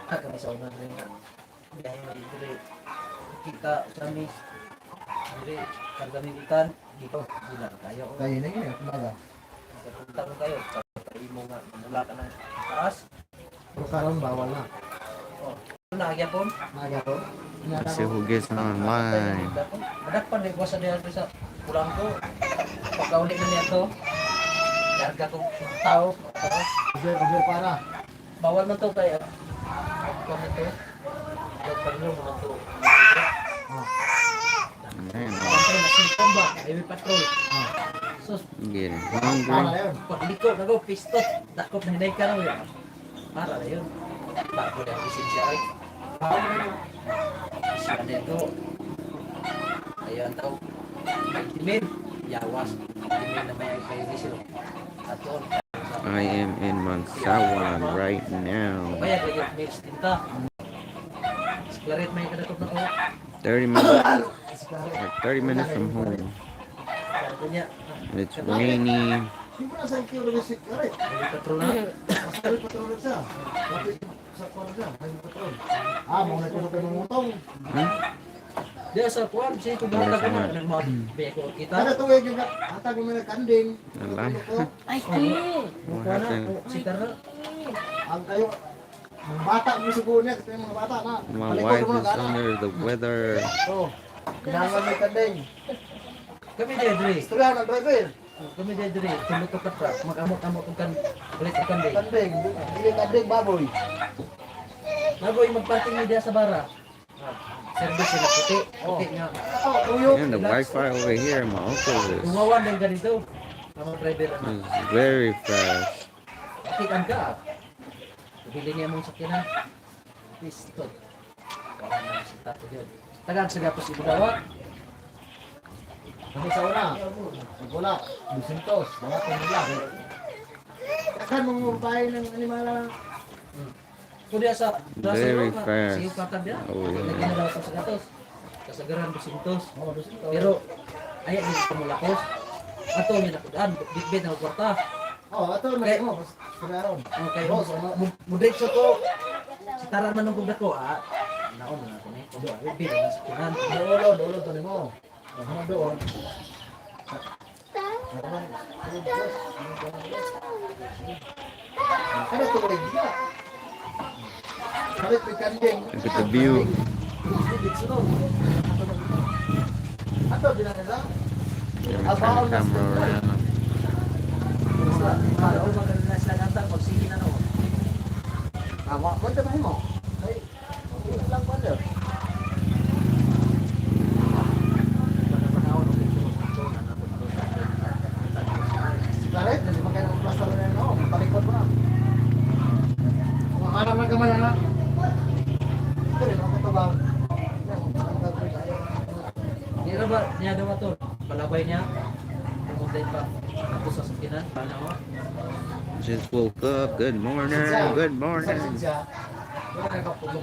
Kami sa unang rin nga. Biyahe mo dito kita kami diri kami ikan dito sila kayo. Kayo na yun, kumbaga. Punta mo kayo sa imo nga mula ka ng taas. Pero karon bawal na. Oh, nagyapon. Nagyapon. Kasi hugis na online. Madakpan din ko sa diyan sa pulang ko. Pagkauli na niya to. Yarga ko tao. Observe para. Bawal man to kaya. Kung ito. Yung paglo mo to. Ayan, Pantay na sipon ba? Highway patrol. Sus. getting Para hungry. yun. Pag liko, nago, pistot. Dakop na hinay ka na yun. Para na yun. Bago na yung lisensya ay. Siya nito. Ayan daw. May timin. Yawas. Timin na may lisensya. At yun. I am in Mansawan right now. Kaya ko yung mix tinta. Sklaret may kadakop na ko. 30 minutes. Like 30 minutes from home. Sabi niya. It's rainy. Hindi mo na sa kilo basic kare. Highway patrol na. Highway patrol siya. Kapit sa kwan siya, highway patrol. Mo na tulog ka ng utong. Hmm? Dia sa kuwan, siya ito bata ka na. Nang mga beko kita. Kada tuwig yung atag mo na kanding. Alay. Ay, What happened? Sikar na. Ang kayo, mga bata mo siguro niya, kasi mga bata na. My Palikod wife mo na is gana. under the weather. Oo. Kailangan may kanding. Kami dia diri. Istorya ng driver. Kami dia diri. Tulog ka pa. Mag-amot-amot kan balik kan day. Kanding. Hindi kanding baboy. Nagoy magparking ni dia sa bara. Service sila puti. Puti nga. Uyok. And the Wi-Fi over here, my uncle's Tumawan din ganito. Mga driver ano. is very fast. Kitan ka. Bili niya mong sakyanan. Pistot. Wala na si tato yun. Tagang sa gapos ibudawat. Kami sa una. Wala. 200. Mga pamilya. Kakan mong bahay ng animala. Kung diya sa Very fast. siyo kakad dia. Oh, yeah. Lagyan na daw sa gatos. Kasagaran 200. Oo, 200. Pero ayan din sa mulakos. Ato ni nakudan, bitbit na kwarta. Oh, ito na Kaya- mo. Kagaron. Okay, Boss, ano? mudretso ko. Si taran man ng ko naon na natin eh. Kudo, bitbit na sa kunan. Dolo to nimo. Ano doon? Ano to rin niya? Kalit may kanding. Look at the view. Ato din na nila. Let me turn the camera around. Ano ba ganun na sila nata pag sige na no. Awa mo ito mo. Ay, okay lang pala. Kalit, hindi pa kayo ng plaster na no. Palikod mo na. Kung alam na kamay na. Ito rin, ako ito ba? Di na ba niya daw to? Palabay niya. Pumunta pa. Tapos sa sakinan, paano mo? Just woke up. Good morning. Good morning. Siya. Wala ka pagbuki.